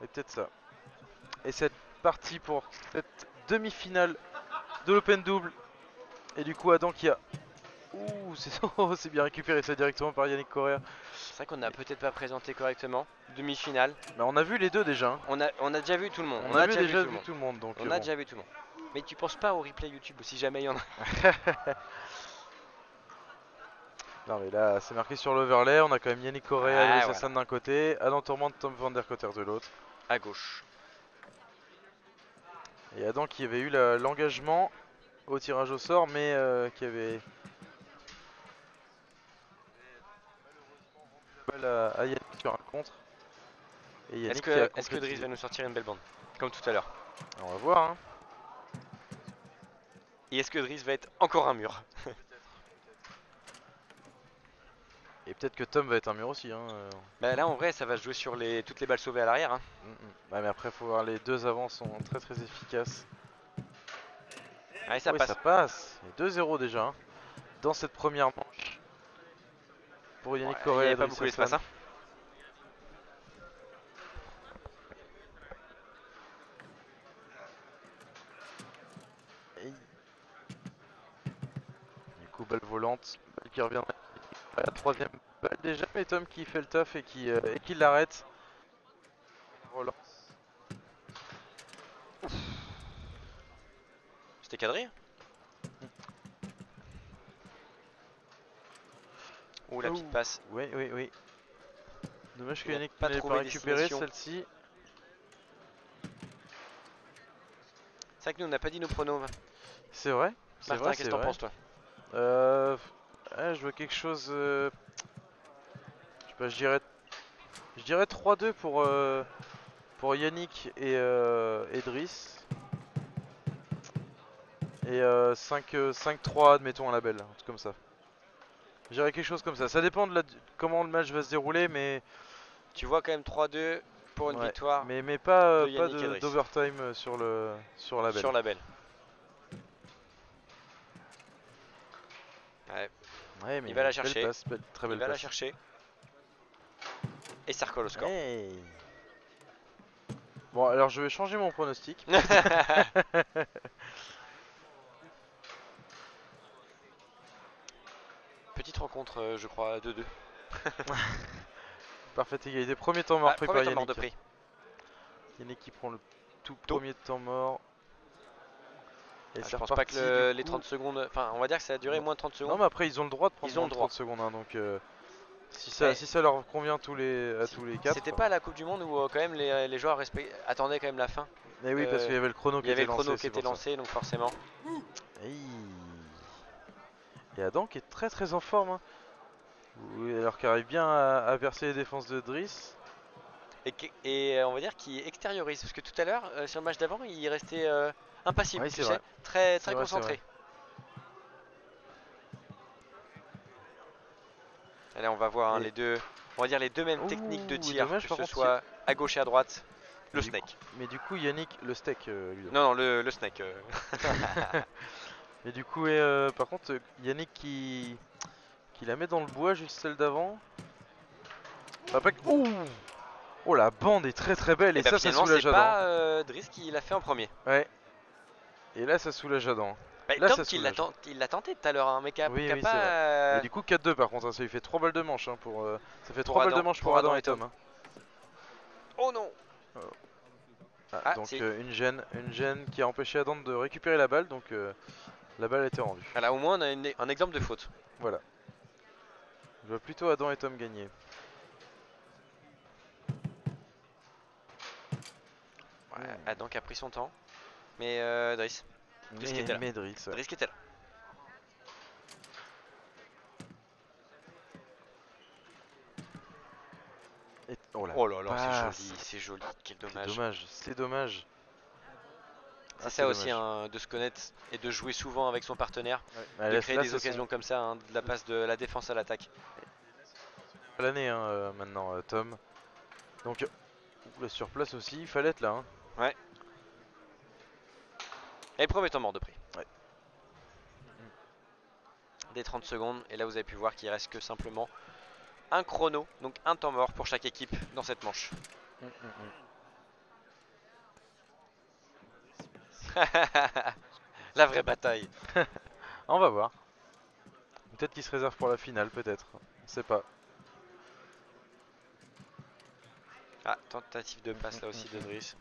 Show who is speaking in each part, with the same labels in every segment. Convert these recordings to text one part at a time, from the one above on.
Speaker 1: Et peut-être ça. Et c'est parti pour cette demi-finale de l'Open Double. Et du coup, Adam qui a. Ouh, c'est oh, c'est bien récupéré ça directement par Yannick Correa.
Speaker 2: C'est vrai qu'on n'a peut-être pas présenté correctement. Demi-finale.
Speaker 1: Mais on a vu les deux déjà, hein.
Speaker 2: On a déjà vu tout le monde.
Speaker 1: On
Speaker 2: On
Speaker 1: a
Speaker 2: a
Speaker 1: vu
Speaker 2: déjà vu
Speaker 1: déjà
Speaker 2: tout le
Speaker 1: vu
Speaker 2: monde.
Speaker 1: tout le monde, donc
Speaker 2: On a
Speaker 1: bon.
Speaker 2: déjà vu tout le monde. Mais tu penses pas au replay YouTube si jamais il y en a.
Speaker 1: Non mais là c'est marqué sur l'overlay, on a quand même Yannick Correa et
Speaker 2: Ah
Speaker 1: Driss
Speaker 2: voilà.
Speaker 1: Hassan d'un côté, Adam Tourmente, Tom van der Kotter de l'autre.
Speaker 2: À gauche.
Speaker 1: Et Adam qui avait eu l'engagement au tirage au sort, mais qui avait balle à Yannick sur un contre. Et
Speaker 2: Est-ce
Speaker 1: Yannick qui a
Speaker 2: que Driss
Speaker 1: concrétisé.
Speaker 2: va nous sortir une belle bande? Comme tout à l'heure.
Speaker 1: On va voir, hein.
Speaker 2: Et est-ce que Driss va être encore un mur?
Speaker 1: Et peut-être que Tom va être un mur aussi, hein.
Speaker 2: Bah là en vrai ça va se jouer sur toutes les balles sauvées à l'arrière. Hein.
Speaker 1: Ouais, mais après faut voir, les deux avants sont très très efficaces.
Speaker 2: Allez ça
Speaker 1: Oui,
Speaker 2: passe.
Speaker 1: ça passe. Et 2-0 déjà, hein, dans cette première manche. Pour
Speaker 2: Bon,
Speaker 1: Yannick
Speaker 2: il n'y
Speaker 1: Correa
Speaker 2: avait
Speaker 1: et
Speaker 2: pas
Speaker 1: Driss
Speaker 2: beaucoup d'espace.
Speaker 1: Hassan.
Speaker 2: Hein.
Speaker 1: Et du coup, balle volante, balle qui revient à la troisième balle déjà, mais Tom qui fait le taf et qui l'arrête. Relance.
Speaker 2: C'était cadré? Ouh la petite passe.
Speaker 1: Oui, oui, oui. Dommage que
Speaker 2: Il n'a
Speaker 1: Yannick
Speaker 2: pas
Speaker 1: n'ait pas
Speaker 2: trouvé
Speaker 1: récupéré
Speaker 2: destination.
Speaker 1: celle-ci.
Speaker 2: C'est vrai que nous on n'a pas dit nos pronos.
Speaker 1: C'est vrai, c'est
Speaker 2: Martin,
Speaker 1: vrai,
Speaker 2: qu'est-ce
Speaker 1: c'est
Speaker 2: que t'en
Speaker 1: vrai.
Speaker 2: penses toi?
Speaker 1: Je vois quelque chose. Je sais pas, je dirais 3-2 pour Yannick et Driss. Et 5-3, admettons, à la belle, un truc comme ça. Je dirais quelque chose comme ça. Ça dépend de comment le match va se dérouler, mais
Speaker 2: Tu vois quand même 3-2 pour une
Speaker 1: ouais,
Speaker 2: victoire
Speaker 1: mais pas
Speaker 2: de
Speaker 1: pas
Speaker 2: Yannick Edris
Speaker 1: d'overtime sur la belle.
Speaker 2: sur la belle. Ouais,
Speaker 1: Ouais,
Speaker 2: il
Speaker 1: mais
Speaker 2: va la
Speaker 1: belle
Speaker 2: chercher.
Speaker 1: passe, très
Speaker 2: Il
Speaker 1: belle
Speaker 2: va la
Speaker 1: passe.
Speaker 2: chercher. Et ça recolle au score.
Speaker 1: Hey. Bon, alors je vais changer mon pronostic.
Speaker 2: Petite rencontre, je crois, 2-2.
Speaker 1: Parfaite égalité. Premier temps mort
Speaker 2: Ah,
Speaker 1: pris
Speaker 2: premier
Speaker 1: par
Speaker 2: temps mort de
Speaker 1: Yannick.
Speaker 2: prix.
Speaker 1: Yannick qui prend le tout
Speaker 2: Tôt.
Speaker 1: premier temps mort. Et
Speaker 2: Ah, je
Speaker 1: c'est
Speaker 2: pense pas que
Speaker 1: reparti du
Speaker 2: les
Speaker 1: coup.
Speaker 2: 30 secondes. Enfin, on va dire que ça a duré
Speaker 1: Non.
Speaker 2: moins de 30
Speaker 1: Non,
Speaker 2: secondes.
Speaker 1: mais après ils ont le droit de prendre
Speaker 2: Ils ont
Speaker 1: moins
Speaker 2: le
Speaker 1: de
Speaker 2: droit.
Speaker 1: 30 secondes, hein, donc
Speaker 2: Mais
Speaker 1: si ça leur convient à tous les quatre.
Speaker 2: c'était pas à la Coupe du Monde où quand même les joueurs attendaient quand même la fin.
Speaker 1: Et oui, parce qu'il y avait le chrono
Speaker 2: Il
Speaker 1: qui
Speaker 2: y avait
Speaker 1: était
Speaker 2: le chrono
Speaker 1: lancé,
Speaker 2: qui
Speaker 1: c'est
Speaker 2: était
Speaker 1: pour ça.
Speaker 2: lancé, donc forcément.
Speaker 1: Hey. Et Adam qui est très très en forme, hein. Oui, alors qu'il arrive bien à percer les défenses de Driss.
Speaker 2: Et on va dire qu'il extériorise. Parce que tout à l'heure, sur le match d'avant, il restait impassible,
Speaker 1: Oui,
Speaker 2: tu
Speaker 1: c'est
Speaker 2: sais,
Speaker 1: vrai.
Speaker 2: très,
Speaker 1: C'est
Speaker 2: très
Speaker 1: vrai, c'est vrai.
Speaker 2: concentré. Allez, on va voir hein,
Speaker 1: Et
Speaker 2: on va dire les deux mêmes techniques de
Speaker 1: ouh,
Speaker 2: tir,
Speaker 1: dommage
Speaker 2: que
Speaker 1: par
Speaker 2: ce
Speaker 1: contre.
Speaker 2: soit à gauche et à droite. Le
Speaker 1: Mais
Speaker 2: snake.
Speaker 1: du coup, Yannick, le steak, Ludo.
Speaker 2: Non, non, le snake.
Speaker 1: Mais du coup, par contre, Yannick qui la met dans le bois, juste celle d'avant. Ouh. Oh, la bande est très très belle
Speaker 2: Et
Speaker 1: et
Speaker 2: bah
Speaker 1: ça
Speaker 2: finalement, c'est
Speaker 1: soulage Adam.
Speaker 2: pas Driss qui l'a fait en premier.
Speaker 1: Ouais, et là ça soulage Adam.
Speaker 2: Bah,
Speaker 1: Là
Speaker 2: Tom
Speaker 1: ça soulage.
Speaker 2: il l'a tenté tout à l'heure, hein, mais qui
Speaker 1: Oui,
Speaker 2: a
Speaker 1: oui, c'est vrai. Mais
Speaker 2: pas
Speaker 1: du coup, 4-2 par contre, hein, ça lui fait 3 balles de manche, hein, ça fait 3 balles de manche
Speaker 2: Pour
Speaker 1: pour
Speaker 2: Adam
Speaker 1: Adam
Speaker 2: et
Speaker 1: et
Speaker 2: Tom.
Speaker 1: Tom, hein.
Speaker 2: Oh non.
Speaker 1: Oh. Ah,
Speaker 2: Ah,
Speaker 1: donc
Speaker 2: si.
Speaker 1: une gêne qui a empêché Adam de récupérer la balle, donc la balle a été rendue.
Speaker 2: Voilà, au moins on a un exemple de faute.
Speaker 1: Voilà. Je vois plutôt Adam et Tom gagner.
Speaker 2: Ouais, Adam qui a pris son temps. Mais Driss. Driss qui était là.
Speaker 1: Mais Driss, ouais.
Speaker 2: Driss qui était là.
Speaker 1: Oh la
Speaker 2: Oh là là,
Speaker 1: passe.
Speaker 2: c'est joli, quel
Speaker 1: C'est
Speaker 2: dommage.
Speaker 1: dommage, c'est dommage.
Speaker 2: C'est
Speaker 1: Ah, c'est
Speaker 2: ça aussi,
Speaker 1: dommage.
Speaker 2: hein, de se connaître et de jouer souvent avec son parternaire,
Speaker 1: Ouais.
Speaker 2: de
Speaker 1: Là,
Speaker 2: créer
Speaker 1: là,
Speaker 2: des occasions comme ça, hein, de la passe de la défense à l'attaque.
Speaker 1: l'année, hein, maintenant, Tom. Donc, là, sur place aussi, il fallait être là, hein.
Speaker 2: Ouais. Et premier temps mort de prix.
Speaker 1: Ouais.
Speaker 2: Des 30 secondes, et là vous avez pu voir qu'il reste que simplement un chrono, donc un temps mort pour chaque équipe dans cette manche.
Speaker 1: Mm, mm, mm.
Speaker 2: La vraie bataille.
Speaker 1: On va voir. Peut-être qu'il se réserve pour la finale, peut-être. On sait pas.
Speaker 2: Ah, tentative de passe là aussi de Driss.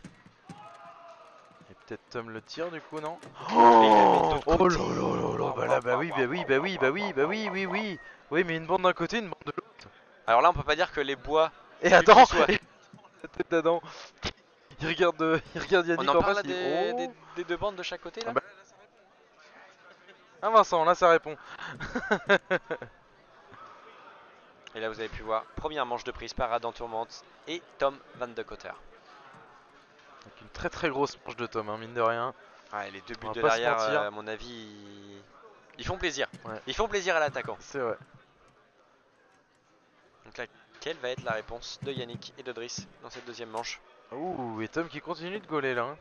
Speaker 1: Et peut-être Tom le tire du coup, non?
Speaker 2: Et il la met de l'autre
Speaker 1: Oh
Speaker 2: côté.
Speaker 1: là là là là, bah là, bah oui, bah oui, bah oui, bah oui, bah oui, oui, oui. Oui, mais une bande d'un côté, une bande de l'autre.
Speaker 2: Alors là, on peut pas dire que les bois.
Speaker 1: Et
Speaker 2: quel
Speaker 1: Adam,
Speaker 2: qu'il soit.
Speaker 1: la tête d'Adam. Il regarde
Speaker 2: On
Speaker 1: Yannick
Speaker 2: en
Speaker 1: en
Speaker 2: parle
Speaker 1: face,
Speaker 2: là
Speaker 1: il dit oh.
Speaker 2: des deux bandes de chaque côté
Speaker 1: Ah
Speaker 2: là.
Speaker 1: bah, ah Vincent, là ça répond.
Speaker 2: Et là, vous avez pu voir, première manche de prise par Adam Tourmente et Tom Van de Cotter.
Speaker 1: Donc une très très grosse manche de Tom, hein, mine de rien.
Speaker 2: Ouais, les deux buts
Speaker 1: On va
Speaker 2: de
Speaker 1: pas se
Speaker 2: l'arrière,
Speaker 1: mentir.
Speaker 2: à mon avis, ils font plaisir.
Speaker 1: Ouais.
Speaker 2: Ils font plaisir à l'attaquant.
Speaker 1: C'est vrai.
Speaker 2: Donc là, quelle va être la réponse de Yannick et de Driss dans cette deuxième manche?
Speaker 1: Ouh, et Tom qui continue de gauler là. Hein.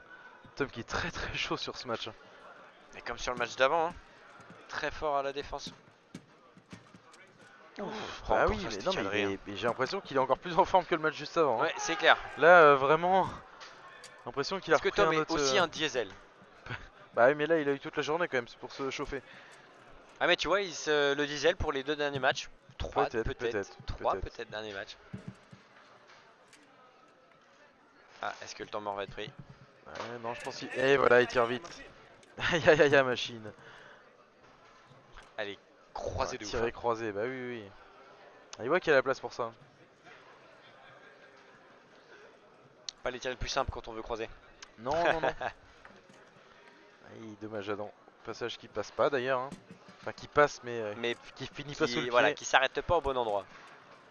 Speaker 1: Tom qui est très très chaud sur ce match.
Speaker 2: Et comme sur le match d'avant, hein, très fort à la défense. Ouf,
Speaker 1: Bah
Speaker 2: encore
Speaker 1: oui,
Speaker 2: ce
Speaker 1: mais
Speaker 2: stick
Speaker 1: non, mais,
Speaker 2: cadré, hein.
Speaker 1: mais j'ai l'impression qu'il est encore plus en forme que le match juste avant. Hein.
Speaker 2: Ouais, c'est clair.
Speaker 1: Là, vraiment, l'impression qu'il a
Speaker 2: Est-ce que
Speaker 1: repris
Speaker 2: Tom
Speaker 1: un
Speaker 2: est
Speaker 1: autre.
Speaker 2: aussi un diesel?
Speaker 1: Bah oui, mais là, il a eu toute la journée quand même, c'est pour se chauffer.
Speaker 2: Ah mais tu vois, le diesel pour les deux derniers matchs. Trois
Speaker 1: Peut-être,
Speaker 2: peut-être.
Speaker 1: peut-être,
Speaker 2: Trois
Speaker 1: peut-être.
Speaker 2: peut-être derniers matchs. Ah, est-ce que le temps mort va être pris?
Speaker 1: Ouais, non, je pense qu'il. Et voilà, il tire vite. Aïe aïe aïe, machine.
Speaker 2: Allez, croisé
Speaker 1: Ouais,
Speaker 2: de ouf.
Speaker 1: tirer croisé, bah oui, oui, oui. Ah, il voit qu'il y a la place pour ça.
Speaker 2: Pas les tirs les plus simples quand on veut croiser.
Speaker 1: Non, non, non. Aïe, dommage, Adam. Passage qui passe pas d'ailleurs. Hein. Enfin, qui passe, mais
Speaker 2: Mais
Speaker 1: qui finit pas sous le pied.
Speaker 2: voilà, qui s'arrête pas au bon endroit.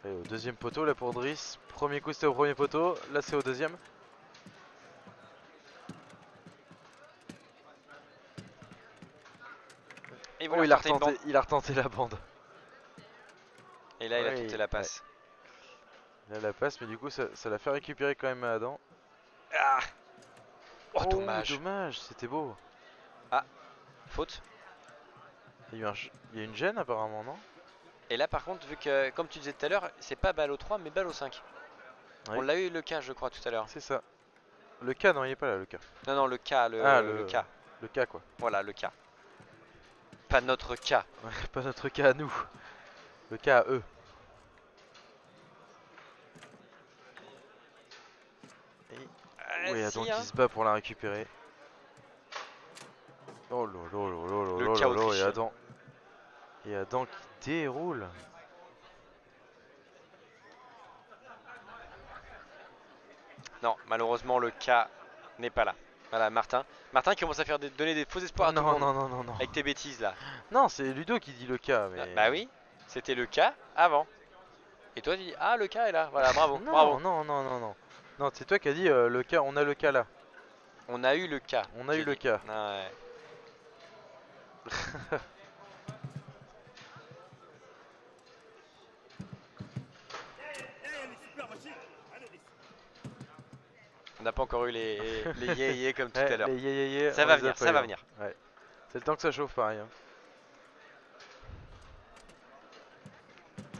Speaker 1: Et au deuxième poteau, là pour Driss. Premier coup, c'était au premier poteau. Là, c'est au deuxième.
Speaker 2: Et
Speaker 1: Oh, il a retenté la bande.
Speaker 2: Et là, il a
Speaker 1: Ouais,
Speaker 2: tenté la passe.
Speaker 1: Là, la passe, mais du coup, ça l'a fait récupérer quand même à Adam.
Speaker 2: Ah, oh,
Speaker 1: Oh,
Speaker 2: dommage.
Speaker 1: dommage, c'était beau.
Speaker 2: Faute.
Speaker 1: Il y a une gêne apparemment, non?
Speaker 2: Et là, par contre, vu que, comme tu disais tout à l'heure, c'est pas balle au 3, mais balle au 5.
Speaker 1: Oui.
Speaker 2: On l'a eu le K, je crois, tout à l'heure.
Speaker 1: C'est ça. Le K, non, il est pas là, le K.
Speaker 2: Non, non, le K,
Speaker 1: Ah,
Speaker 2: le K.
Speaker 1: le K, quoi.
Speaker 2: Voilà, le K. Pas notre K.
Speaker 1: Ouais, pas notre K à nous. Le K à eux. Oui, Adam
Speaker 2: Si, hein.
Speaker 1: qui se bat pour la récupérer. Oh là là là là là
Speaker 2: Le
Speaker 1: là
Speaker 2: K
Speaker 1: là là, et
Speaker 2: autrichien.
Speaker 1: Adam. Et Adam qui déroule.
Speaker 2: Non, malheureusement, le K n'est pas là. Voilà, Martin. Martin qui commence à faire donner des faux espoirs à tout le
Speaker 1: Non,
Speaker 2: monde.
Speaker 1: non, non, non, non.
Speaker 2: Avec tes bêtises là.
Speaker 1: Non, c'est Ludo qui dit le K, mais.
Speaker 2: Bah oui, c'était le K avant. Et toi tu dis ah le K est là. Voilà, bravo,
Speaker 1: Non,
Speaker 2: bravo.
Speaker 1: non, non, non, non. Non, c'est toi qui as dit le K, on a le K là.
Speaker 2: On a eu le K.
Speaker 1: On a
Speaker 2: j'ai
Speaker 1: eu le
Speaker 2: dit.
Speaker 1: K.
Speaker 2: Ah ouais. On n'a pas encore eu les yé comme tout à l'heure.
Speaker 1: Les yé,
Speaker 2: Ça
Speaker 1: on
Speaker 2: va
Speaker 1: les a
Speaker 2: venir,
Speaker 1: pas
Speaker 2: ça
Speaker 1: eu,
Speaker 2: va
Speaker 1: hein.
Speaker 2: venir.
Speaker 1: Ouais. C'est le temps que ça chauffe pareil. Hein.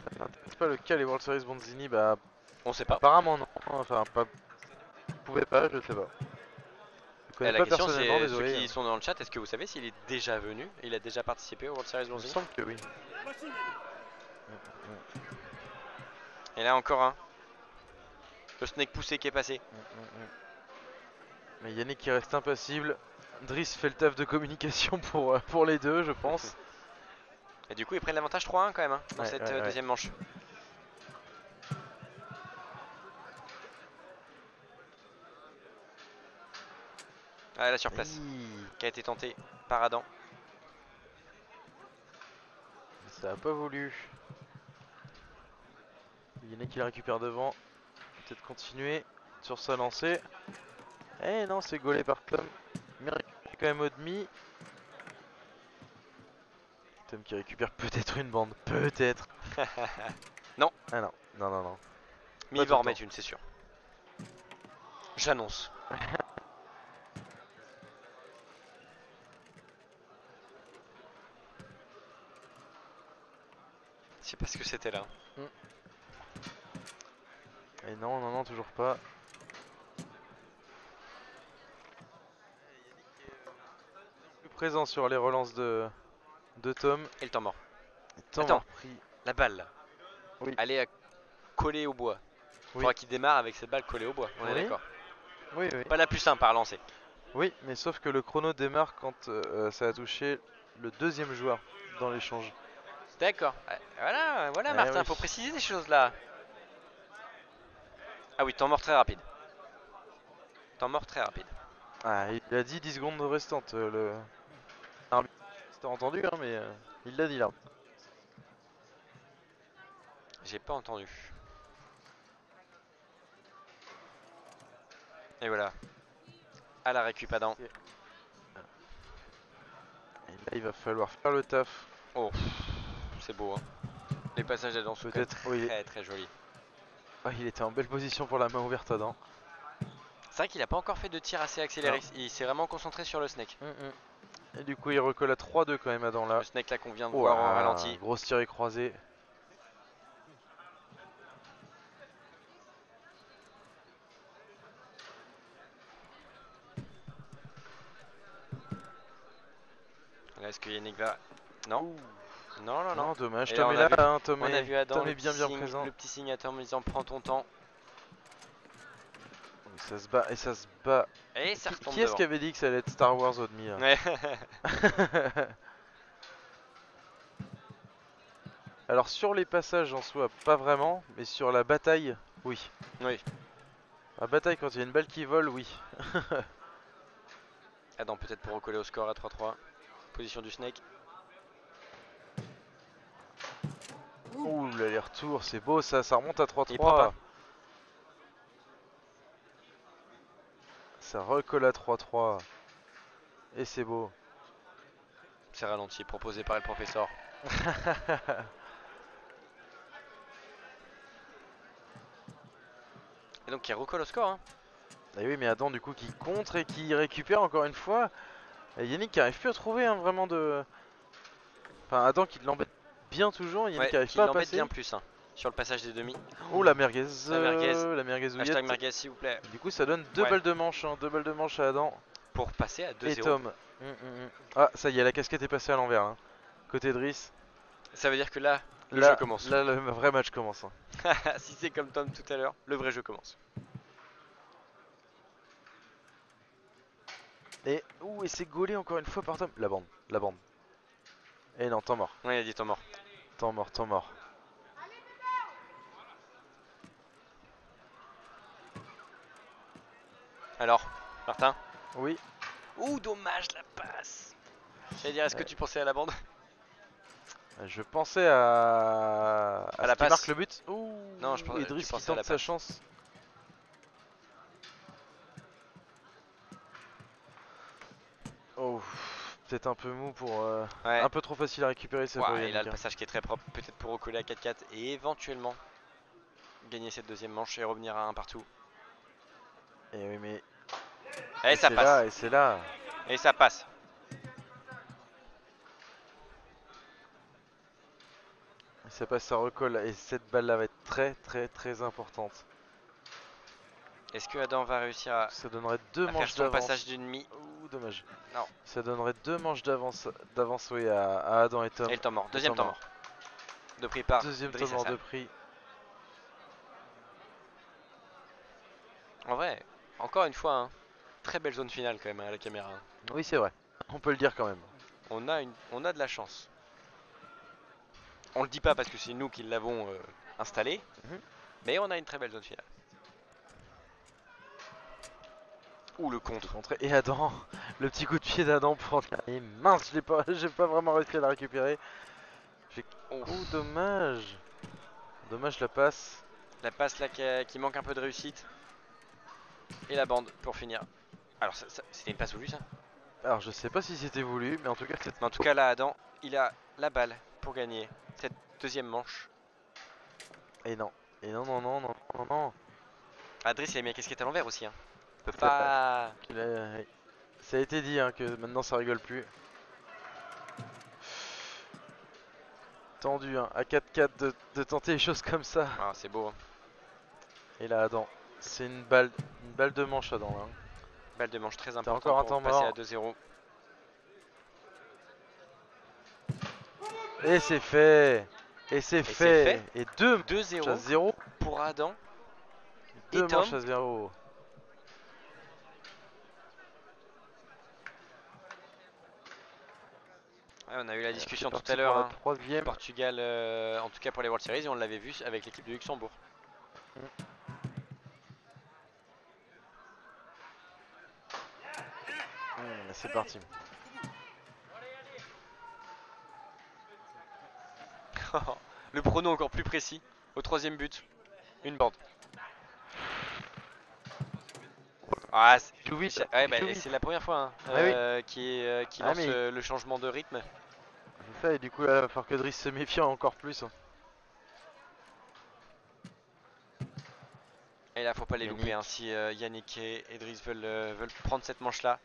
Speaker 1: Ça t'intéresse pas le K, les World Series Bonzini? Bah,
Speaker 2: On sait pas.
Speaker 1: apparemment non. Enfin, pas. Vous pouvez pas, je sais pas. Je connais
Speaker 2: La
Speaker 1: pas
Speaker 2: question
Speaker 1: personnellement,
Speaker 2: c'est ceux
Speaker 1: désolé.
Speaker 2: qui sont dans le chat, est-ce que vous savez s'il est déjà venu? Il a déjà participé au World Series
Speaker 1: Il me
Speaker 2: Bronzini?
Speaker 1: semble que oui.
Speaker 2: Et là encore un. Le snake poussé qui est passé.
Speaker 1: Mais Yannick qui reste impassible. Driss fait le taf de communication pour les deux, je pense.
Speaker 2: Et du coup ils prennent l'avantage 3-1 quand même hein, dans
Speaker 1: Ouais,
Speaker 2: cette
Speaker 1: ouais.
Speaker 2: deuxième manche. Ah la surplace qui a été tentée par Adam.
Speaker 1: Ça a pas voulu. Yannick qui la récupère devant. Peut-être continuer sur sa lancée. Eh non, c'est gaulé par Tom. Mais récupère quand même au demi. Tom qui récupère peut-être une bande. Peut-être.
Speaker 2: Non.
Speaker 1: Ah non, non, non, non.
Speaker 2: Mais
Speaker 1: Pas
Speaker 2: il
Speaker 1: tout
Speaker 2: va en
Speaker 1: le
Speaker 2: remettre
Speaker 1: temps.
Speaker 2: une c'est sûr. J'annonce. Je sais pas ce que c'était là.
Speaker 1: Et non, non, non, toujours pas. présent sur les relances de Tom.
Speaker 2: Et le temps mort.
Speaker 1: Tom
Speaker 2: Attends.
Speaker 1: a repris.
Speaker 2: La balle là.
Speaker 1: Oui.
Speaker 2: Elle est collée au bois.
Speaker 1: Oui.
Speaker 2: Faudra qu'il démarre avec cette balle collée au bois. On est
Speaker 1: Oui.
Speaker 2: d'accord.
Speaker 1: Oui, oui.
Speaker 2: Pas la plus simple à relancer.
Speaker 1: Oui, mais sauf que le chrono démarre quand ça a touché le deuxième joueur dans l'échange.
Speaker 2: D'accord. Voilà, voilà
Speaker 1: Eh
Speaker 2: Martin,
Speaker 1: oui.
Speaker 2: faut préciser ces choses là. Ah oui, temps mort très rapide. Temps mort très rapide.
Speaker 1: Ah, il a dit 10 secondes restantes, le arbitre. T'as entendu, hein, mais il l'a dit là.
Speaker 2: J'ai pas entendu. Et voilà. À la récup Adam.
Speaker 1: Et là, il va falloir faire le taf.
Speaker 2: Oh, c'est beau hein. Les passages d'Adam sont quand même
Speaker 1: Peut-être. Oui.
Speaker 2: très très jolis.
Speaker 1: Ah, il était en belle position pour la main ouverte, Adam.
Speaker 2: C'est vrai qu'il a pas encore fait de tir assez accéléré.
Speaker 1: Non.
Speaker 2: Il s'est vraiment concentré sur le snake.
Speaker 1: Et du coup, il recolle à 3-2 quand même, Adam là.
Speaker 2: Le snake là qu'on vient de
Speaker 1: Oh,
Speaker 2: voir en ralenti.
Speaker 1: grosse tirée croisée.
Speaker 2: Là, est-ce que Yannick va. Non.
Speaker 1: Ouh.
Speaker 2: Non, non, non.
Speaker 1: Non, dommage.
Speaker 2: Et
Speaker 1: Tom
Speaker 2: on
Speaker 1: est
Speaker 2: a
Speaker 1: là,
Speaker 2: vu-
Speaker 1: hein, Tom
Speaker 2: On a vu Adam,
Speaker 1: Tom
Speaker 2: le
Speaker 1: est bien
Speaker 2: petit
Speaker 1: bien
Speaker 2: signe,
Speaker 1: présent.
Speaker 2: le petit signe à Tom en disant prends ton temps.
Speaker 1: Ça se bat et ça se bat.
Speaker 2: Et ça retombe
Speaker 1: Qui est-ce
Speaker 2: devant.
Speaker 1: qui avait dit que ça allait être Star Wars au demi là?
Speaker 2: Ouais.
Speaker 1: Alors sur les passages en soi, pas vraiment, mais sur la bataille, oui.
Speaker 2: Oui.
Speaker 1: La bataille quand il y a une balle qui vole, oui.
Speaker 2: Adam peut-être pour recoller au score à 3-3. Position du snake.
Speaker 1: Ouh, l'aller-retour, c'est beau ça, ça remonte à
Speaker 2: Il prend pas.
Speaker 1: 3-3. Ça recolle à 3-3. Et c'est beau.
Speaker 2: C'est ralenti, proposé par le professeur. Et donc il recolle au score. Hein.
Speaker 1: Et oui, mais Adam du coup qui contre et qui récupère encore une fois. Et Yannick qui arrive plus à trouver hein, vraiment de... Enfin Adam qui l'embête bien toujours, Yannick
Speaker 2: Ouais,
Speaker 1: qui arrive
Speaker 2: qui
Speaker 1: pas à
Speaker 2: l'embête
Speaker 1: passer.
Speaker 2: bien plus hein, sur le passage des demi.
Speaker 1: Oh la merguez,
Speaker 2: La merguez.
Speaker 1: la merguezouillette.
Speaker 2: Hashtag merguez s'il vous plaît.
Speaker 1: Du coup ça donne deux
Speaker 2: Ouais.
Speaker 1: balles de manche, hein, 2 balles de manche à Adam.
Speaker 2: Pour passer à 2-0.
Speaker 1: Et Tom. Ah ça y est, la casquette est passée à l'envers. Hein. Côté Driss.
Speaker 2: Ça veut dire que là, le
Speaker 1: Là,
Speaker 2: jeu commence.
Speaker 1: Là le vrai match commence. Hein.
Speaker 2: Si c'est comme Tom tout à l'heure, le vrai jeu commence.
Speaker 1: Et c'est gaulé encore une fois par Tom. La bande, la bande. Et non, temps mort.
Speaker 2: Ouais, il a dit temps mort.
Speaker 1: Temps mort, temps mort.
Speaker 2: Alors, Martin.
Speaker 1: Oui.
Speaker 2: Ouh, dommage la passe. J'allais dire, est-ce que tu pensais à la bande?
Speaker 1: Je pensais à
Speaker 2: la
Speaker 1: ce qui
Speaker 2: passe.
Speaker 1: marque le but. Ouh.
Speaker 2: Non, je pensais-
Speaker 1: Idriss
Speaker 2: tu
Speaker 1: qui
Speaker 2: pensais à la
Speaker 1: tente sa
Speaker 2: passe.
Speaker 1: chance. Oh, peut-être un peu mou pour...
Speaker 2: Ouais.
Speaker 1: Un peu trop facile à récupérer cette
Speaker 2: Ouah,
Speaker 1: fois,
Speaker 2: et là,
Speaker 1: Yannick,
Speaker 2: le
Speaker 1: hein.
Speaker 2: passage qui est très propre, peut-être pour recoller à 4-4 et éventuellement gagner cette deuxième manche et revenir à un partout.
Speaker 1: Et oui, mais...
Speaker 2: Et ça
Speaker 1: c'est
Speaker 2: passe.
Speaker 1: là, et c'est là.
Speaker 2: Et ça passe.
Speaker 1: Et ça passe, ça recolle. Et cette balle-là va être très très très importante.
Speaker 2: Est-ce que Adam va réussir à
Speaker 1: Ça donnerait deux
Speaker 2: faire
Speaker 1: manches
Speaker 2: son
Speaker 1: d'avance.
Speaker 2: passage d'une demi?
Speaker 1: Ouh, dommage.
Speaker 2: Non.
Speaker 1: Ça donnerait deux manches d'avance oui, à Adam et Tom.
Speaker 2: Et le temps mort. Deuxième
Speaker 1: temps
Speaker 2: temps mort. De prix par
Speaker 1: Deuxième
Speaker 2: Driss
Speaker 1: temps mort
Speaker 2: Hassan.
Speaker 1: de prix.
Speaker 2: En vrai, encore une fois, hein, très belle zone finale quand même à la caméra. Hein.
Speaker 1: Oui, c'est vrai. On peut le dire quand même.
Speaker 2: On a de la chance. On le dit pas parce que c'est nous qui l'avons installé, mais on a une très belle zone finale. Ouh, le contre.
Speaker 1: Et Adam, le petit coup de pied d'Adam pour... Et mince, j'ai pas vraiment réussi à la récupérer.
Speaker 2: Oh.
Speaker 1: Ouh, dommage. Dommage la passe.
Speaker 2: La passe là qui manque un peu de réussite. Et la bande pour finir. Alors c'était une passe voulue ça?
Speaker 1: Alors je sais pas si c'était voulu, mais en tout cas c'est...
Speaker 2: Mais en tout cas là Adam, il a la balle pour gagner cette deuxième manche.
Speaker 1: Et non. Et non, non, non, non, non, non.
Speaker 2: Driss il a mis la casquette à l'envers aussi. Hein. Il peut pas...
Speaker 1: Ça a été dit hein, que maintenant ça rigole plus. Tendu hein, à 4-4 de tenter les choses comme ça.
Speaker 2: Ah, c'est beau. Hein.
Speaker 1: Et là Adam, c'est une balle de manche Adam là.
Speaker 2: Balle de manche très
Speaker 1: T'as
Speaker 2: importante
Speaker 1: encore un
Speaker 2: pour
Speaker 1: temps
Speaker 2: passer
Speaker 1: mort.
Speaker 2: à 2-0.
Speaker 1: Et c'est fait. Et c'est fait. Et 2
Speaker 2: 2-0
Speaker 1: à 0.
Speaker 2: pour Adam.
Speaker 1: 2
Speaker 2: Et Tom.
Speaker 1: manches à 0.
Speaker 2: Ouais, on a eu la discussion tout
Speaker 1: parti
Speaker 2: à l'heure.
Speaker 1: pour la
Speaker 2: Hein.
Speaker 1: troisième.
Speaker 2: Portugal, en tout cas pour les World Series, et on l'avait vu avec l'équipe de Luxembourg.
Speaker 1: C'est parti.
Speaker 2: Le prono encore plus précis. Au troisième but, une bande. Ah, ouais, bah, c'est la première fois hein, qui lance le changement de rythme.
Speaker 1: C'est ça, et du coup là, il va falloir que Driss se méfie encore plus. Hein.
Speaker 2: Et là, faut pas les louper hein, si Yannick et Driss veulent prendre cette manche là.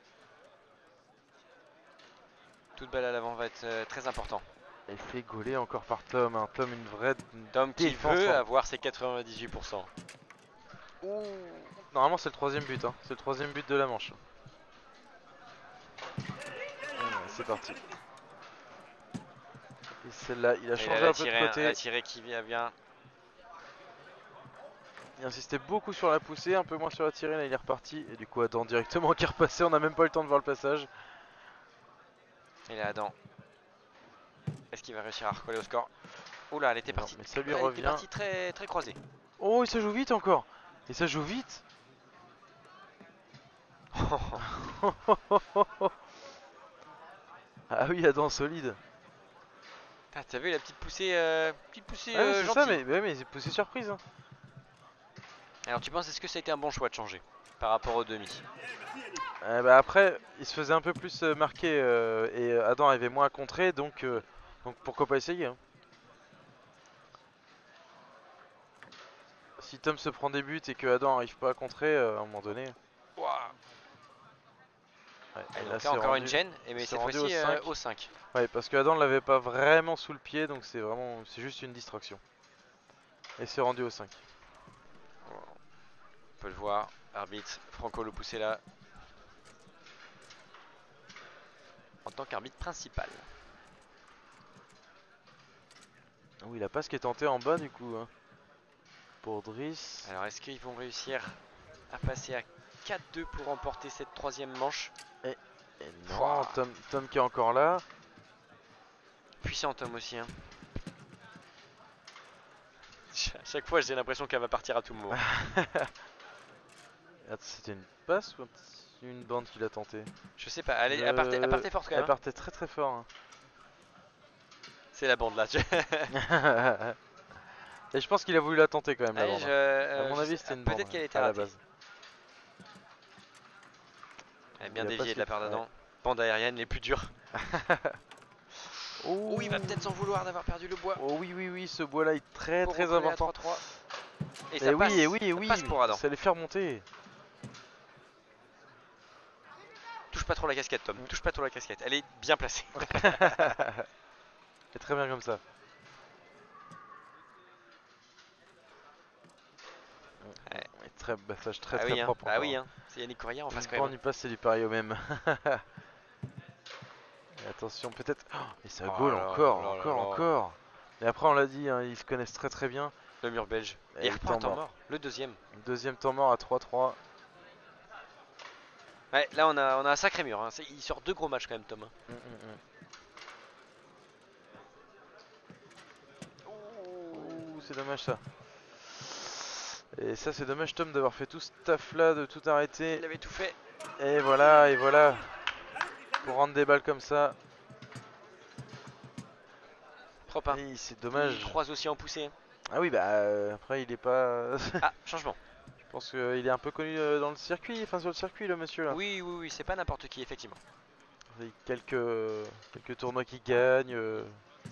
Speaker 2: Toute balle à l'avant va être très important.
Speaker 1: Et c'est gaulé encore par Tom. Hein. Tom, une vraie
Speaker 2: Tom qui
Speaker 1: défense,
Speaker 2: veut
Speaker 1: hein.
Speaker 2: avoir ses 98%.
Speaker 1: Ouh. Normalement, c'est le troisième but. Hein. C'est le troisième but de la manche. C'est parti. Et celle-là, il a changé un peu de côté.
Speaker 2: La tirée qui vient bien.
Speaker 1: Il insistait beaucoup sur la poussée, un peu moins sur la tirée. Là, il est reparti. Et du coup, Adam directement qui est repassé. On n'a même pas eu le temps de voir le passage.
Speaker 2: Et là, Adam. Est-ce qu'il va réussir à recoller au score? Oula, elle était partie.
Speaker 1: Mais ça lui
Speaker 2: elle
Speaker 1: revient.
Speaker 2: était partie très, très croisée.
Speaker 1: Oh, et ça joue vite encore. Et ça joue vite. Ah oui, Adam solide.
Speaker 2: Ah, t'as vu la petite poussée,
Speaker 1: C'est ça, mais c'est poussée surprise. Hein.
Speaker 2: Alors tu penses, est-ce que ça a été un bon choix de changer par rapport au demi?
Speaker 1: Bah après, il se faisait un peu plus marquer et Adam arrivait moins à contrer, donc pourquoi pas essayer. Hein. Si Tom se prend des buts et que Adam arrive pas à contrer, à un moment donné.
Speaker 2: Wow.
Speaker 1: Ouais,
Speaker 2: et là, encore une gêne, mais cette fois-ci au 5.
Speaker 1: Ouais, parce que Adam l'avait pas vraiment sous le pied, donc c'est juste une distraction. Et c'est rendu au 5.
Speaker 2: On peut le voir, arbitre Franco le poussait là. En tant qu'arbitre principal.
Speaker 1: Oui, la passe qui est tentée en bas du coup. Hein. Pour Driss.
Speaker 2: Alors est-ce qu'ils vont réussir à passer à 4-2 pour remporter cette troisième manche?
Speaker 1: Et non, Tom qui est encore là.
Speaker 2: Puissant Tom aussi. Hein. À chaque fois j'ai l'impression qu'elle va partir à tout moment.
Speaker 1: C'était une passe ou une bande qu'il a tenté?
Speaker 2: Je sais pas, elle partait forte quand même.
Speaker 1: Elle partait très très fort. Hein.
Speaker 2: C'est la bande là.
Speaker 1: Et je pense qu'il a voulu la tenter quand même la bande.
Speaker 2: À
Speaker 1: mon avis c'était une bande.
Speaker 2: Peut-être qu'elle était
Speaker 1: à la
Speaker 2: ratée.
Speaker 1: base.
Speaker 2: Elle est bien déviée de la part d'Adam. Bande aérienne les plus dures.
Speaker 1: Oh,
Speaker 2: il va peut-être s'en vouloir d'avoir perdu le bois.
Speaker 1: Oh oui, ce bois là est très très important.
Speaker 2: Et ça passe,
Speaker 1: oui,
Speaker 2: passe pour Adam.
Speaker 1: Ça les fait remonter.
Speaker 2: Touche pas trop la casquette Tom, touche pas trop la casquette, elle est bien placée.
Speaker 1: C'est très bien comme ça.
Speaker 2: Ouais.
Speaker 1: Passage très propre.
Speaker 2: Ah oui, hein. C'est Yannick Correa en face quand même.
Speaker 1: On y passe, c'est du pari au même. Et attention, peut-être. Oh, et ça goal encore. Et après, on l'a dit, hein, ils se connaissent très très bien.
Speaker 2: Le mur belge. Et il reprend un temps mort. Le deuxième.
Speaker 1: Deuxième temps mort à 3-3.
Speaker 2: Ouais, là on a un sacré mur. Hein. Il sort 2 gros matchs quand même, Tom.
Speaker 1: C'est dommage ça. Et ça c'est dommage Tom d'avoir fait tout ce taf là, de tout arrêter.
Speaker 2: Il avait tout fait.
Speaker 1: Et voilà. Pour rendre des balles comme ça.
Speaker 2: Propre. Hein.
Speaker 1: C'est dommage.
Speaker 2: Il croise aussi en poussée.
Speaker 1: Ah oui après il est pas...
Speaker 2: Ah, changement.
Speaker 1: Je pense qu'il est un peu connu dans le circuit, enfin sur le circuit le monsieur là.
Speaker 2: Oui, c'est pas n'importe qui effectivement.
Speaker 1: Il y a quelques tournois qui gagnent.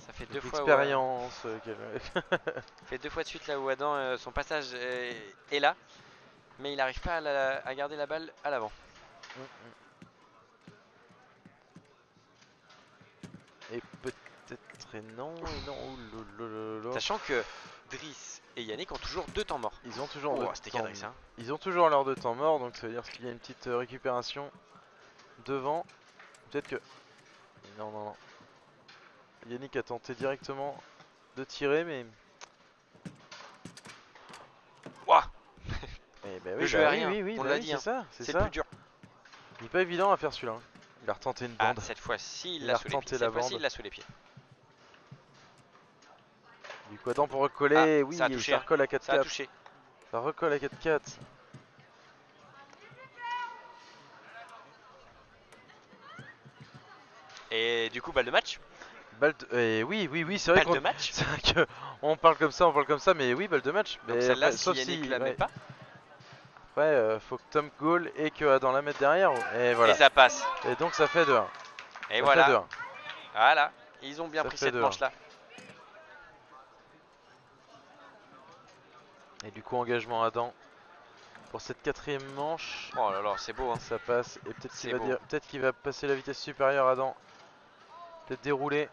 Speaker 2: Ça fait 2 fois
Speaker 1: expérience.
Speaker 2: fait 2 fois de suite là où Adam, son passage est là, mais il n'arrive pas à garder la balle à l'avant.
Speaker 1: Et peut-être non.
Speaker 2: Sachant que Driss et Yannick ont toujours 2 temps morts.
Speaker 1: Ils ont toujours
Speaker 2: hein.
Speaker 1: Ils ont toujours leurs 2 temps morts, donc ça veut dire qu'il y a une petite récupération devant. Peut-être que... Non. Yannick a tenté directement de tirer, mais.
Speaker 2: Ouah,
Speaker 1: Bah
Speaker 2: le
Speaker 1: oui,
Speaker 2: jeu
Speaker 1: bah
Speaker 2: aérien,
Speaker 1: oui,
Speaker 2: on
Speaker 1: bah
Speaker 2: l'a
Speaker 1: oui,
Speaker 2: dit,
Speaker 1: c'est
Speaker 2: hein.
Speaker 1: ça,
Speaker 2: C'est le plus dur.
Speaker 1: Il est pas évident à faire celui-là. Hein. Il a retenté une
Speaker 2: Ah,
Speaker 1: bande.
Speaker 2: cette fois-ci, il
Speaker 1: Il
Speaker 2: l'a
Speaker 1: a
Speaker 2: sous les pieds.
Speaker 1: retenté
Speaker 2: Cette
Speaker 1: la
Speaker 2: fois-ci,
Speaker 1: bande.
Speaker 2: il l'a sous les pieds.
Speaker 1: Du coup, attends pour
Speaker 2: Ah,
Speaker 1: recoller. Oui,
Speaker 2: ça a touché,
Speaker 1: ça
Speaker 2: hein.
Speaker 1: recolle à
Speaker 2: Ça a
Speaker 1: 4-4.
Speaker 2: touché.
Speaker 1: Ça recolle à 4-4.
Speaker 2: Et du coup, balle de match.
Speaker 1: Balle de... oui, c'est vrai
Speaker 2: Balle
Speaker 1: qu'on.
Speaker 2: de match.
Speaker 1: C'est vrai que on parle comme ça, mais oui, balle de match.
Speaker 2: Donc
Speaker 1: Mais
Speaker 2: celle-là,
Speaker 1: après,
Speaker 2: si
Speaker 1: sauf
Speaker 2: Yannick
Speaker 1: si.
Speaker 2: la met
Speaker 1: Ouais.
Speaker 2: pas.
Speaker 1: Après, faut que Tom goal et que Adam la mette derrière. Et
Speaker 2: Et
Speaker 1: voilà.
Speaker 2: ça passe.
Speaker 1: Et donc ça fait 2-1.
Speaker 2: Et
Speaker 1: Ça
Speaker 2: voilà.
Speaker 1: fait 2-1.
Speaker 2: Voilà. Ils ont bien
Speaker 1: Ça
Speaker 2: pris
Speaker 1: fait
Speaker 2: cette
Speaker 1: 2-1.
Speaker 2: manche-là.
Speaker 1: Et du coup, engagement Adam pour cette 4ème manche.
Speaker 2: Oh là là, c'est beau, hein.
Speaker 1: Ça passe. Et peut-être
Speaker 2: C'est
Speaker 1: qu'il va
Speaker 2: beau.
Speaker 1: dire, peut-être qu'il va passer la vitesse supérieure Adam. Peut-être dérouler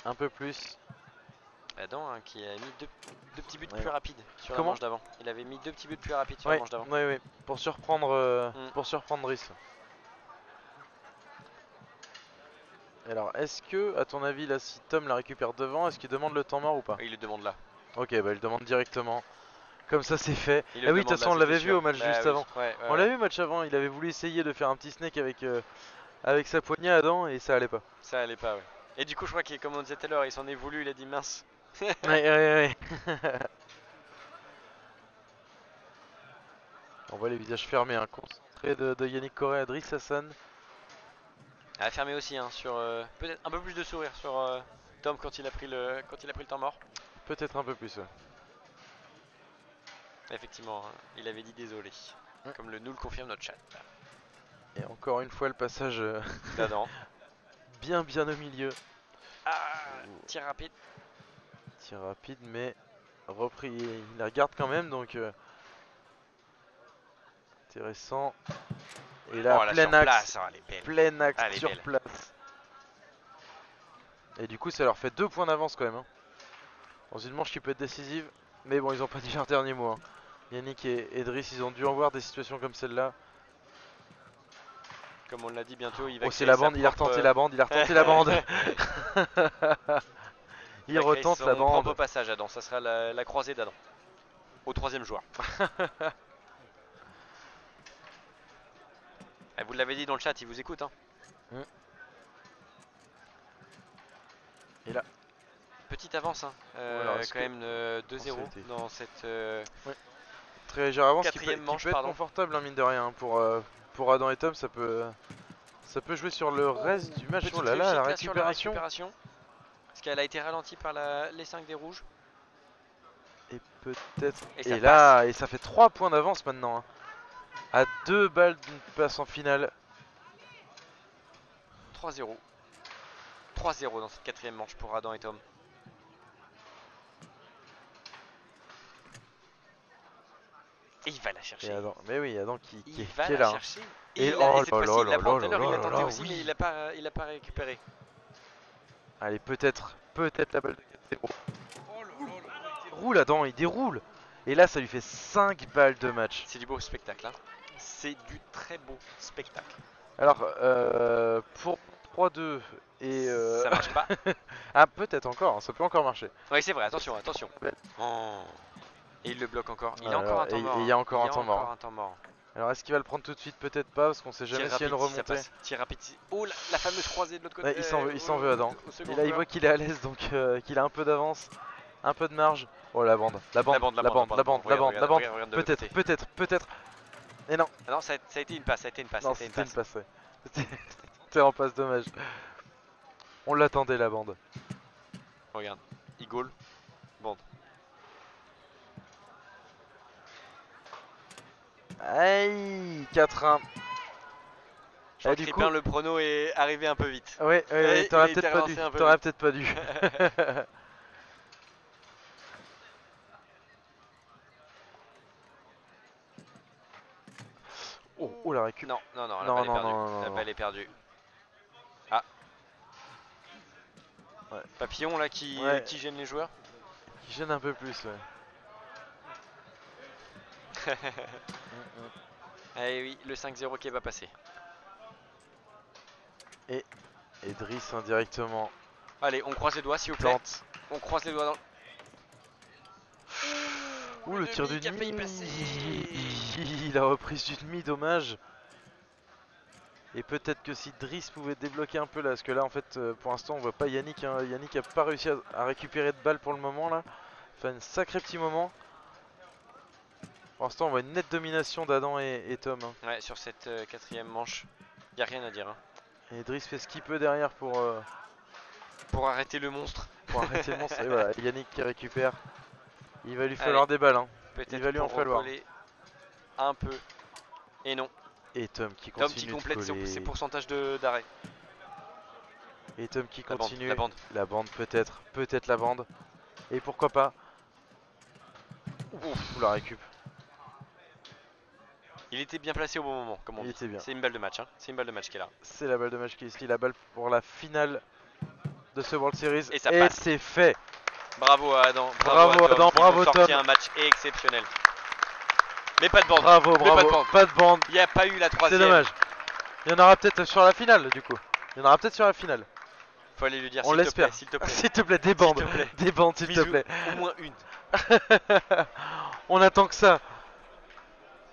Speaker 1: un peu plus.
Speaker 2: Adam hein, qui a mis deux petits buts
Speaker 1: Ouais.
Speaker 2: plus rapides sur la
Speaker 1: Comment
Speaker 2: manche d'avant. Il avait mis 2 petits buts plus rapides sur la
Speaker 1: Ouais,
Speaker 2: manche d'avant.
Speaker 1: ouais. Pour surprendre, Driss. Alors, est-ce que, à ton avis, là, si Tom la récupère devant, est-ce qu'il demande le temps mort ou pas?
Speaker 2: Il le demande là.
Speaker 1: Ok, bah il le demande directement. Comme ça, c'est fait.
Speaker 2: Il
Speaker 1: Ah
Speaker 2: le
Speaker 1: oui, de toute
Speaker 2: demande
Speaker 1: façon,
Speaker 2: là,
Speaker 1: on l'avait
Speaker 2: c'était
Speaker 1: vu
Speaker 2: sûr.
Speaker 1: au match
Speaker 2: Bah
Speaker 1: juste
Speaker 2: oui.
Speaker 1: avant.
Speaker 2: Ouais,
Speaker 1: On l'a vu au match avant, il avait voulu essayer de faire un petit snake avec sa poignée à Adam et ça allait pas.
Speaker 2: Ça allait pas, ouais. Et du coup, je crois qu'il, comme on disait tout à l'heure, il s'en est voulu, il a dit mince.
Speaker 1: Ouais. On voit les visages fermés, un concentré de Yannick Correa, Driss Hassan.
Speaker 2: Elle a fermé aussi, hein, sur peut-être un peu plus de sourire sur Tom quand il a pris le temps mort.
Speaker 1: Peut-être un peu plus, ouais.
Speaker 2: Effectivement, hein, il avait dit désolé. Comme nous le confirme notre chat.
Speaker 1: Et encore une fois, le passage
Speaker 2: D'Adam.
Speaker 1: bien au milieu.
Speaker 2: Ah, tir rapide.
Speaker 1: Tir rapide, mais repris. Il la regarde quand même, donc intéressant. Et là,
Speaker 2: Oh, là,
Speaker 1: plein
Speaker 2: sur
Speaker 1: axe,
Speaker 2: place, oh, elle est belle.
Speaker 1: plein axe
Speaker 2: Elle est
Speaker 1: sur
Speaker 2: belle.
Speaker 1: place. Et du coup, ça leur fait 2 points d'avance quand même. Hein. Dans une manche qui peut être décisive. Mais bon, ils ont pas dit leur dernier mot. Hein. Yannick et Driss, ils ont dû en voir des situations comme celle-là.
Speaker 2: Comme on l'a dit, bientôt il va.
Speaker 1: Oh, c'est la bande, il a retenté la bande, il a retenté la bande. Il retente la
Speaker 2: son propre
Speaker 1: bande.
Speaker 2: passage, Adam. Ça sera la croisée d'Adam. Au 3ème joueur. Vous l'avez dit dans le chat, il vous écoute. Hein.
Speaker 1: Et là.
Speaker 2: Petite avance, hein.
Speaker 1: Alors,
Speaker 2: quand même 2-0
Speaker 1: ça a été
Speaker 2: dans cette
Speaker 1: Très légère avance qui peut,
Speaker 2: 4ème manche,
Speaker 1: être
Speaker 2: pardon.
Speaker 1: confortable, hein, mine de rien. Pour Adam et Tom, ça peut jouer sur le reste du match.
Speaker 2: Petite
Speaker 1: Oh là là, la
Speaker 2: réussite sur la
Speaker 1: récupération.
Speaker 2: Parce qu'elle a été ralentie par les 5 des rouges.
Speaker 1: Et peut-être.
Speaker 2: Et ça
Speaker 1: là, et ça fait 3 points d'avance maintenant. Hein. À 2 balles d'une passe en finale.
Speaker 2: 3-0. 3-0 dans cette 4ème manche pour Adam et Tom. Et il va la chercher.
Speaker 1: Et Adam, mais oui, Adam qui
Speaker 2: Il
Speaker 1: est
Speaker 2: va
Speaker 1: là.
Speaker 2: la
Speaker 1: Hein.
Speaker 2: chercher.
Speaker 1: Et
Speaker 2: Et,
Speaker 1: oh
Speaker 2: cette fois-ci, il la prend. Tout à l'heure, il l'a tenté
Speaker 1: là,
Speaker 2: aussi,
Speaker 1: oui.
Speaker 2: mais il a pas récupéré.
Speaker 1: Allez, peut-être la balle de 4-0. Il déroule Adam, il déroule. Et là, ça lui fait 5 balles de match.
Speaker 2: C'est du beau spectacle. Hein. C'est du très beau spectacle.
Speaker 1: Alors, pour 3-2 et...
Speaker 2: Ça marche pas.
Speaker 1: Ah, peut-être encore, hein, ça peut encore marcher.
Speaker 2: Oui, c'est vrai, attention.
Speaker 1: Ouais.
Speaker 2: Oh. Et il le bloque encore. Il a
Speaker 1: Alors,
Speaker 2: encore un temps
Speaker 1: et
Speaker 2: mort.
Speaker 1: il y a encore un temps mort.
Speaker 2: un temps mort.
Speaker 1: Alors, est-ce qu'il va le prendre tout de suite? Peut-être pas, parce qu'on sait jamais s'il y a une
Speaker 2: rapide, si ça
Speaker 1: remontée.
Speaker 2: passe. Tir rapide. Oh, la fameuse croisée de l'autre côté.
Speaker 1: Ouais, il s'en veut Adam. Et là, il voit qu'il est à l'aise, donc qu'il a un peu d'avance, un peu de marge. Oh, la bande. Peut-être. Et non.
Speaker 2: Ah non, ça a été une passe.
Speaker 1: Non, c'était une passe, ouais. C'était en passe, dommage. On l'attendait, la bande.
Speaker 2: Regarde, il goal. Bande.
Speaker 1: Aïe, 4-1.
Speaker 2: Je crois que
Speaker 1: du
Speaker 2: Crépin, le prono est arrivé un peu vite.
Speaker 1: Ouais,
Speaker 2: il
Speaker 1: t'aurais
Speaker 2: a
Speaker 1: peut-être
Speaker 2: été
Speaker 1: pas dû.
Speaker 2: relancé un peu
Speaker 1: T'aurais
Speaker 2: vite.
Speaker 1: peut-être pas dû. Oh, la récup.
Speaker 2: Non, la
Speaker 1: Non,
Speaker 2: balle est
Speaker 1: non,
Speaker 2: perdue.
Speaker 1: non,
Speaker 2: La
Speaker 1: non.
Speaker 2: balle est perdue. Ah.
Speaker 1: Ouais.
Speaker 2: Papillon là qui gêne les joueurs.
Speaker 1: Qui gêne un peu plus, ouais.
Speaker 2: Eh oui, le 5-0 qui va passer.
Speaker 1: Et Driss indirectement
Speaker 2: Allez, on croise les doigts s'il vous plaît.
Speaker 1: Plante.
Speaker 2: On croise les doigts dans...
Speaker 1: Ouh, le tir du
Speaker 2: qui a failli
Speaker 1: demi.
Speaker 2: passer.
Speaker 1: Il a reprise du demi, dommage. Et peut-être que si Driss pouvait débloquer un peu là, parce que là en fait pour l'instant on voit pas Yannick, hein. Yannick a pas réussi à récupérer de balles pour le moment là. Enfin un sacré petit moment. Pour l'instant on voit une nette domination d'Adam et Tom. Hein.
Speaker 2: Ouais, sur cette quatrième manche, y a rien à dire. Hein.
Speaker 1: Et Driss fait ce qu'il peut derrière pour
Speaker 2: arrêter le monstre.
Speaker 1: Pour arrêter le monstre. Et voilà, Yannick qui récupère. Il va lui falloir des balles. Hein. Il va lui en falloir.
Speaker 2: Un peu. Et non.
Speaker 1: Et Tom qui
Speaker 2: Tom
Speaker 1: continue
Speaker 2: qui complète
Speaker 1: de coller.
Speaker 2: ses pourcentages d'arrêt.
Speaker 1: Et Tom qui
Speaker 2: La
Speaker 1: continue.
Speaker 2: bande.
Speaker 1: La bande peut-être. Peut-être la bande. Et pourquoi pas. Ouf, la récup.
Speaker 2: Il était bien placé au bon moment, comme on dit. C'est une balle de match, hein. C'est une balle de match qui est là.
Speaker 1: C'est la balle de match qui est ici, la balle pour la finale de ce World Series.
Speaker 2: Et ça passe.
Speaker 1: C'est fait.
Speaker 2: Bravo à Adam.
Speaker 1: Bravo à Adam, bravo Tom.
Speaker 2: Sorti un match exceptionnel. Mais pas de bande.
Speaker 1: Bravo, pas de bande.
Speaker 2: Il n'y a pas eu la troisième.
Speaker 1: C'est dommage. Il y en aura peut-être sur la finale du coup. Il y en aura peut-être sur la finale.
Speaker 2: Faut aller lui dire
Speaker 1: on l'espère.
Speaker 2: S'il te plaît.
Speaker 1: S'il te plaît, des bandes. Des bandes, s'il te plaît.
Speaker 2: Au moins une.
Speaker 1: On attend que ça.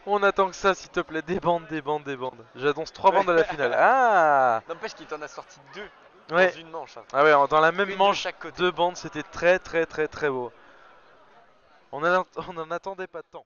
Speaker 1: On attend que ça, s'il te plaît. Des bandes, des bandes, des bandes. J'annonce 3 bandes à la finale. Ah.
Speaker 2: N'empêche qu'il t'en a sorti 2
Speaker 1: dans
Speaker 2: une manche. Hein.
Speaker 1: Ah ouais, dans la même manche,
Speaker 2: chaque côté.
Speaker 1: 2 bandes, c'était très beau. On n'en attendait pas tant.